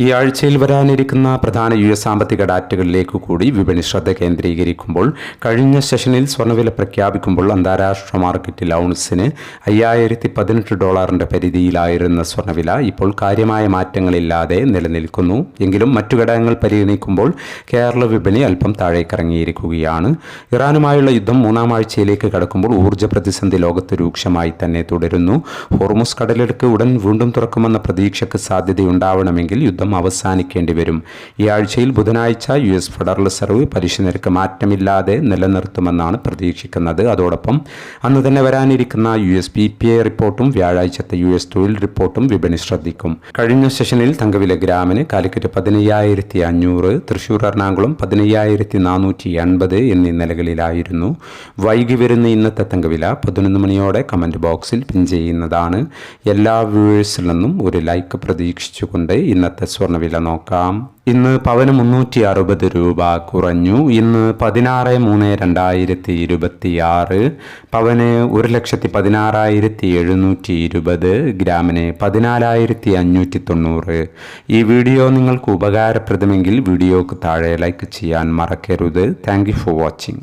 ഈ ആഴ്ചയിൽ വരാനിരിക്കുന്ന പ്രധാന US സാമ്പത്തിക ഡാറ്റകളിലേക്ക് കൂടി വിപണി ശ്രദ്ധ കേന്ദ്രീകരിക്കുമ്പോൾ കഴിഞ്ഞ സെഷനിൽ സ്വർണ്ണവില പ്രഖ്യാപിക്കുമ്പോൾ അന്താരാഷ്ട്ര മാർക്കറ്റിൽ ഔൺസിന് $5018 പരിധിയിലായിരുന്ന സ്വർണ്ണവില ഇപ്പോൾ കാര്യമായ മാറ്റങ്ങളില്ലാതെ നിലനിൽക്കുന്നു. എങ്കിലും മറ്റു ഘടകങ്ങൾ പരിഗണിക്കുമ്പോൾ കേരള വിപണി അല്പം താഴേക്കിറങ്ങിയിരിക്കുകയാണ്. ഇറാനുമായുള്ള യുദ്ധം മൂന്നാം ആഴ്ചയിലേക്ക് കടക്കുമ്പോൾ ഊർജ്ജ പ്രതിസന്ധി ലോകത്ത് രൂക്ഷമായി തന്നെ തുടരുന്നു. ഹോർമുസ് കടലിടുക്ക് ഉടൻ വീണ്ടും തുറക്കുമെന്ന പ്രതീക്ഷയ്ക്ക് സാധ്യതയുണ്ടാവണമെങ്കിൽ യുദ്ധം അവസാനിക്കേണ്ടി വരും. ഈ ആഴ്ചയിൽ ബുധനാഴ്ച US ഫെഡറൽ റിസർവ് പലിശ നിരക്ക് മാറ്റമില്ലാതെ നിലനിർത്തുമെന്നാണ് പ്രതീക്ഷിക്കുന്നത്. അതോടൊപ്പം അന്ന് തന്നെ വരാനിരിക്കുന്ന US PPI റിപ്പോർട്ടും വ്യാഴാഴ്ചത്തെ US തൊഴിൽ റിപ്പോർട്ടും വിപണി ശ്രദ്ധിക്കും. കഴിഞ്ഞ സെഷനിൽ തങ്കവില ഗ്രാമിന് കാലിക്കറ്റ് 15,500, തൃശൂർ എറണാകുളം 15,480 എന്നീ നിലകളിലായിരുന്നു. വൈകി വരുന്ന ഇന്നത്തെ തങ്കവില 11 മണിയോടെ കമന്റ് ബോക്സിൽ പിൻ ചെയ്യുന്നതാണ്. എല്ലാ വ്യൂവേഴ്സിൽ നിന്നും ഒരു ലൈക്ക് പ്രതീക്ഷിച്ചുകൊണ്ട് ഇന്നത്തെ സ്വർണ്ണവില നോക്കാം. ഇന്ന് പവന് 360 രൂപ കുറഞ്ഞു. ഇന്ന് 16/3/2026. പവന് 1,16,720. ഗ്രാമിന് 14,590. ഈ വീഡിയോ നിങ്ങൾക്ക് ഉപകാരപ്രദമെങ്കിൽ വീഡിയോക്ക് താഴെ ലൈക്ക് ചെയ്യാൻ മറക്കരുത്. Thank you for watching.